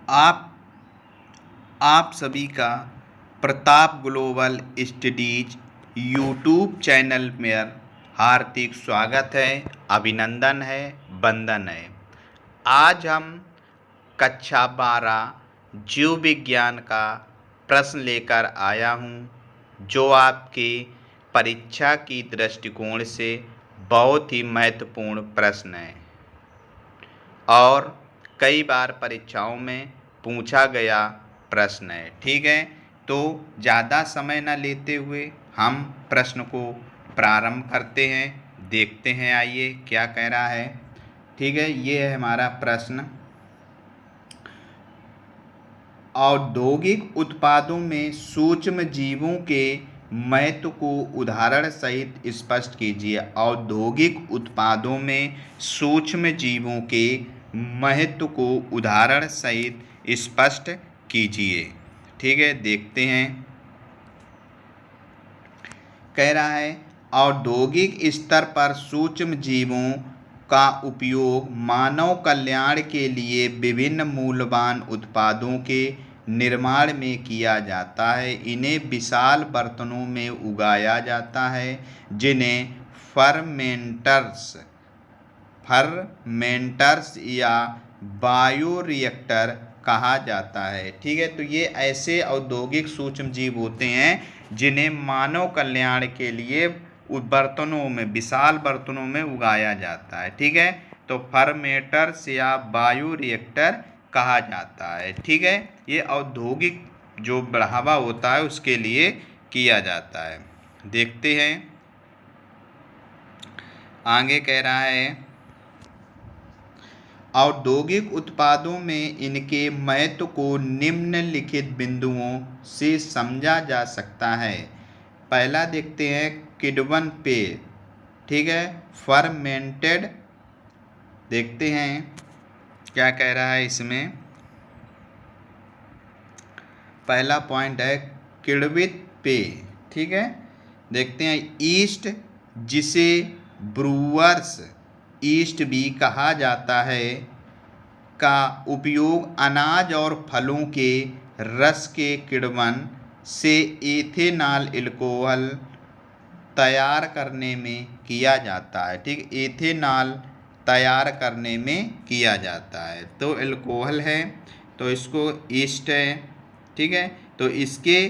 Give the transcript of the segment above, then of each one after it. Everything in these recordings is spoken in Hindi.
आप आप सभी का Pratap global studies YouTube channel में हार्दिक स्वागत है, अभिनंदन है, वंदन है। आज हम कक्षा 12 जीव विज्ञान का प्रश्न लेकर आया हूँ, जो आपकी परीक्षा की दृष्टिकोण से बहुत ही महत्वपूर्ण प्रश्न है और कई बार परीक्षाओं में पूछा गया प्रश्न है। ठीक है, तो ज़्यादा समय न लेते हुए हम प्रश्न को प्रारंभ करते हैं, देखते हैं आइए क्या कह रहा है। ठीक है, ये है हमारा प्रश्न। औद्योगिक उत्पादों में सूक्ष्म जीवों के महत्व को उदाहरण सहित स्पष्ट कीजिए। औद्योगिक उत्पादों में सूक्ष्म जीवों के महत्व को उदाहरण सहित स्पष्ट कीजिए। ठीक है, देखते हैं। कह रहा है औद्योगिक स्तर पर सूक्ष्म जीवों का उपयोग मानव कल्याण के लिए विभिन्न मूल्यवान उत्पादों के निर्माण में किया जाता है। इन्हें विशाल बर्तनों में उगाया जाता है, जिन्हें फर्मेंटर्स या बायोरिएक्टर कहा जाता है। ठीक है, तो ये ऐसे औद्योगिक सूक्ष्म जीव होते हैं जिन्हें मानव कल्याण के लिए बर्तनों में, विशाल बर्तनों में उगाया जाता है। ठीक है, तो फर्मेंटर्स या बायोरिएक्टर कहा जाता है। ठीक है, ये औद्योगिक जो बढ़ावा होता है उसके लिए किया जाता है। देखते हैं आगे। कह रहा है औद्योगिक उत्पादों में इनके महत्व को निम्नलिखित बिंदुओं से समझा जा सकता है। पहला देखते हैं किण्वन पेय। ठीक है, फर्मेंटेड। देखते हैं क्या कह रहा है इसमें। पहला पॉइंट है किण्वित पेय। ठीक है, देखते हैं ईस्ट, जिसे ब्रूअर्स ईस्ट भी कहा जाता है, का उपयोग अनाज और फलों के रस के किण्वन से एथेनॉल अल्कोहल तैयार करने में किया जाता है। ठीक, एथेनॉल तैयार करने में किया जाता है। तो अल्कोहल है, तो इसको ईस्ट है। ठीक है, तो इसके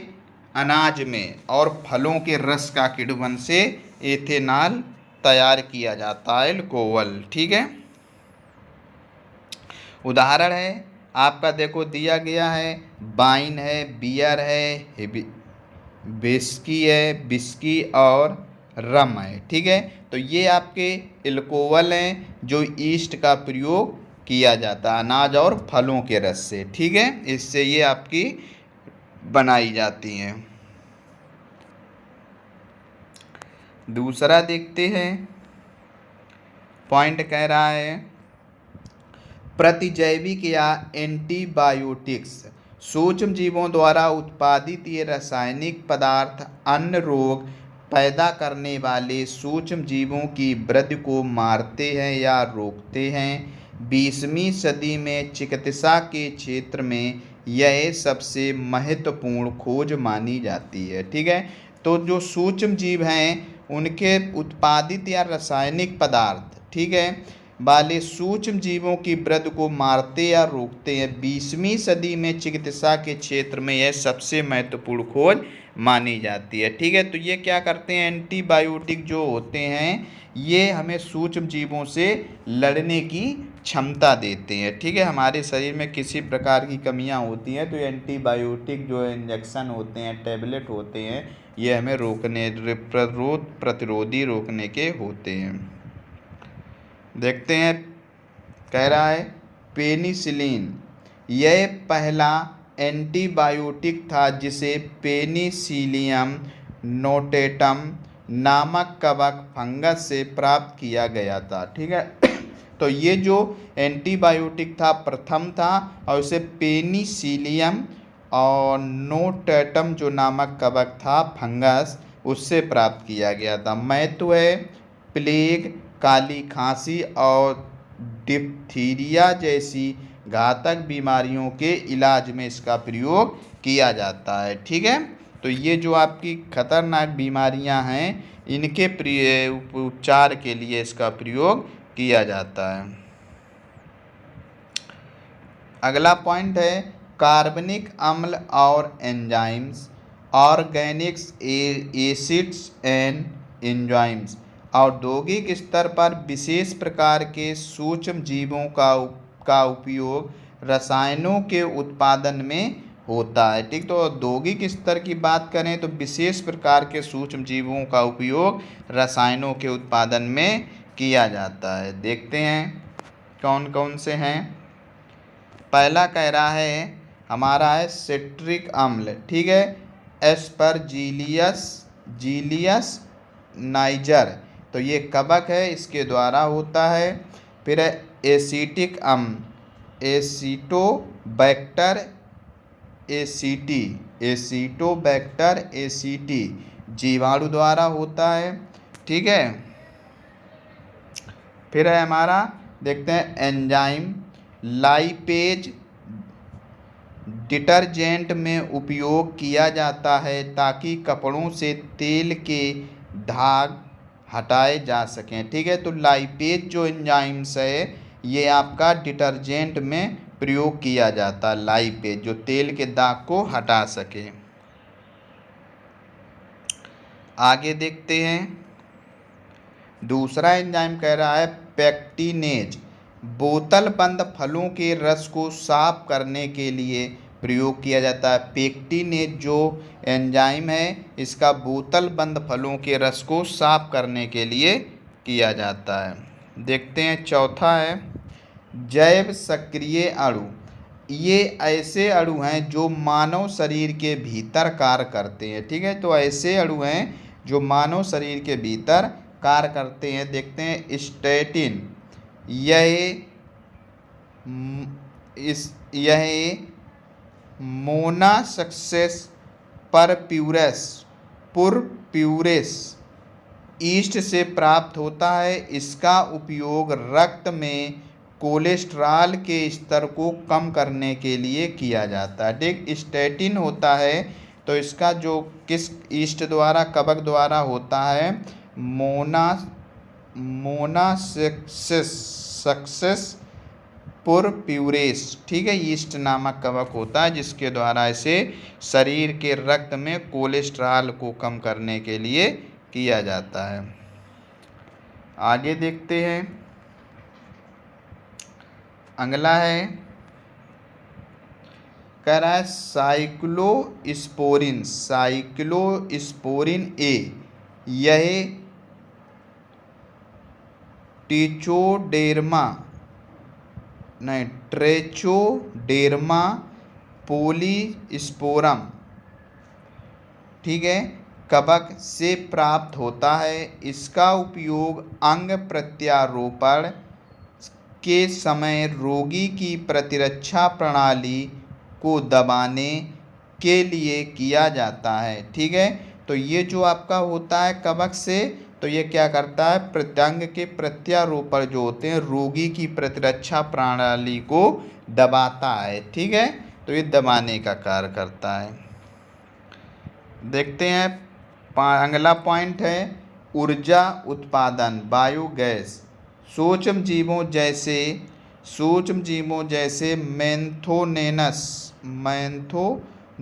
अनाज में और फलों के रस का किण्वन से एथेनॉल तैयार किया जाता है, अल्कोहल। ठीक है, उदाहरण है आपका, देखो दिया गया है, वाइन है, बियर है, विस्की और रम है। ठीक है, तो ये आपके अल्कोहल हैं जो ईस्ट का प्रयोग किया जाता है अनाज और फलों के रस से। ठीक है, इससे ये आपकी बनाई जाती हैं। दूसरा देखते हैं पॉइंट। कह रहा है प्रतिजैविक या एंटीबायोटिक्स सूक्ष्म जीवों द्वारा उत्पादित ये रासायनिक पदार्थ अन्य रोग पैदा करने वाले सूक्ष्म जीवों की वृद्धि को मारते हैं या रोकते हैं। 20वीं सदी में चिकित्सा के क्षेत्र में यह सबसे महत्वपूर्ण खोज मानी जाती है। ठीक है, तो जो सूक्ष्म जीव हैं उनके उत्पादित या रासायनिक पदार्थ, ठीक है, वाले सूक्ष्म जीवों की वृद्धि को मारते या रोकते हैं। 20वीं सदी में चिकित्सा के क्षेत्र में यह सबसे महत्वपूर्ण खोज मानी जाती है। ठीक है, तो ये क्या करते हैं, एंटीबायोटिक जो होते हैं ये हमें सूक्ष्म जीवों से लड़ने की क्षमता देते हैं। ठीक है, हमारे शरीर में किसी प्रकार की कमियां होती हैं तो एंटीबायोटिक जो इंजेक्शन होते हैं, टैबलेट होते हैं, ये हमें रोकने, प्रतिरोधी रोकने के होते हैं। देखते हैं, कह रहा है पेनिसिलिन यह पहला एंटीबायोटिक था जिसे पेनिसिलियम नोटेटम नामक कवक फंगस से प्राप्त किया गया था। ठीक है, तो ये जो एंटीबायोटिक था प्रथम था और उसे पेनिसिलियम और नोटेटम जो नामक कवक था फंगस, उससे प्राप्त किया गया था। महत्व है प्लेग, काली खांसी और डिप्थीरिया जैसी घातक बीमारियों के इलाज में इसका प्रयोग किया जाता है। ठीक है, तो ये जो आपकी खतरनाक बीमारियां हैं इनके उपचार के लिए इसका प्रयोग किया जाता है। अगला पॉइंट है कार्बनिक अम्ल और enzymes, Organics acids and enzymes. औद्योगिक स्तर पर विशेष प्रकार के सूक्ष्म जीवों का उपयोग रसायनों के उत्पादन में होता है। ठीक, तो औद्योगिक स्तर की बात करें तो विशेष प्रकार के सूक्ष्म जीवों का उपयोग रसायनों के उत्पादन में किया जाता है। देखते हैं कौन कौन से हैं। पहला कह रहा है हमारा है सिट्रिक अम्ल। ठीक है, एस्परजिलियस नाइजर, तो ये कवक है, इसके द्वारा होता है। फिर है एसिटिक अम्ल, एसिटोबैक्टर एसिटी, जीवाणु द्वारा होता है। ठीक है, फिर है हमारा देखते हैं एंजाइम, लाइपेज डिटर्जेंट में उपयोग किया जाता है ताकि कपड़ों से तेल के दाग हटाए जा सकें। ठीक है, तो लाइपेज जो एंजाइम्स है ये आपका डिटर्जेंट में प्रयोग किया जाता है, लाइपेज जो तेल के दाग को हटा सके। आगे देखते हैं दूसरा एंजाइम कह रहा है पेक्टिनेज, बोतल बंद फलों के रस को साफ करने के लिए प्रयोग किया जाता है। पेक्टिनेज जो एंजाइम है इसका बोतल बंद फलों के रस को साफ करने के लिए किया जाता है। देखते हैं चौथा है जैव सक्रिय अणु। ये ऐसे अणु हैं जो मानव शरीर के भीतर कार्य करते हैं। ठीक है, तो ऐसे अणु हैं जो मानव शरीर के भीतर कार्य करते हैं। देखते हैं स्टैटिन, यह मोनासक्सेस परप्यूरेस ईस्ट से प्राप्त होता है। इसका उपयोग रक्त में कोलेस्ट्रॉल के स्तर को कम करने के लिए किया जाता है। ठीक, स्टैटिन होता है तो इसका जो किस ईस्ट द्वारा कवक द्वारा होता है मोनासक्सेस परप्यूरेस। ठीक है, ईस्ट नामक कवक होता है जिसके द्वारा इसे शरीर के रक्त में कोलेस्ट्रॉल को कम करने के लिए किया जाता है। आगे देखते हैं अगला है कह रहा है साइक्लोस्पोरिन ए, यह ट्रेचोडेर्मा पॉलीस्पोरम, ठीक है, कवक से प्राप्त होता है। इसका उपयोग अंग प्रत्यारोपण के समय रोगी की प्रतिरक्षा प्रणाली को दबाने के लिए किया जाता है। ठीक है, तो ये जो आपका होता है कवक से, तो ये क्या करता है अंग के प्रत्यारोपण जो होते हैं रोगी की प्रतिरक्षा प्रणाली को दबाता है। ठीक है, तो ये दबाने का कार्य करता है। देखते हैं अगला पॉइंट है ऊर्जा उत्पादन, बायोगैस। सूक्ष्म जीवों जैसे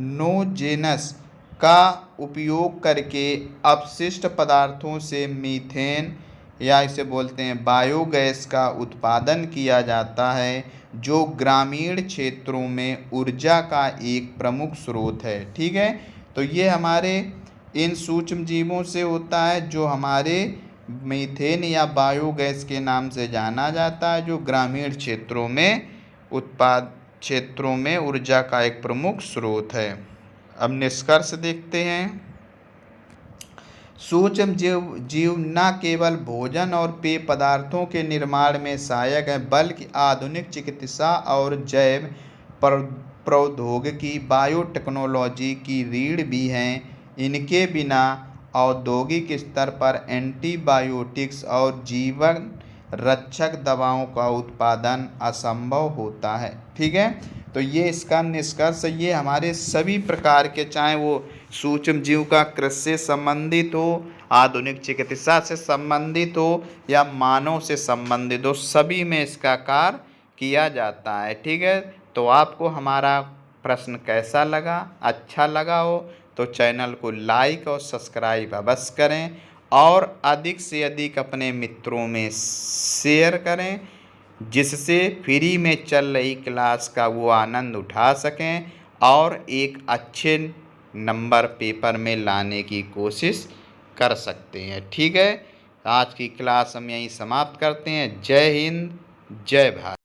मैंथोनोजेनस का उपयोग करके अपशिष्ट पदार्थों से मीथेन या इसे बोलते हैं बायोगैस का उत्पादन किया जाता है जो ग्रामीण क्षेत्रों में ऊर्जा का एक प्रमुख स्रोत है। ठीक है, तो ये हमारे इन सूक्ष्म जीवों से होता है जो हमारे मीथेन या बायोगैस के नाम से जाना जाता है, जो ग्रामीण क्षेत्रों में ऊर्जा का एक प्रमुख स्रोत है। अब निष्कर्ष देखते हैं। सूक्ष्म जीव न केवल भोजन और पेय पदार्थों के निर्माण में सहायक है बल्कि आधुनिक चिकित्सा और जैव प्रौद्योगिकी बायोटेक्नोलॉजी की रीढ़ भी हैं। इनके बिना औद्योगिक स्तर पर एंटीबायोटिक्स और जीवन रक्षक दवाओं का उत्पादन असंभव होता है। ठीक है, तो ये इसका निष्कर्ष, ये हमारे सभी प्रकार के, चाहे वो सूक्ष्म जीव का कृषि से संबंधित हो, आधुनिक चिकित्सा से संबंधित हो या मानव से संबंधित हो, सभी में इसका कार्य किया जाता है। ठीक है, तो आपको हमारा प्रश्न कैसा लगा? अच्छा लगा हो तो चैनल को लाइक और सब्सक्राइब अवश्य करें और अधिक से अधिक अपने मित्रों में शेयर करें, जिससे फ्री में चल रही क्लास का वो आनंद उठा सकें और एक अच्छे नंबर पेपर में लाने की कोशिश कर सकते हैं। ठीक है, आज की क्लास हम यहीं समाप्त करते हैं। जय हिंद, जय भारत।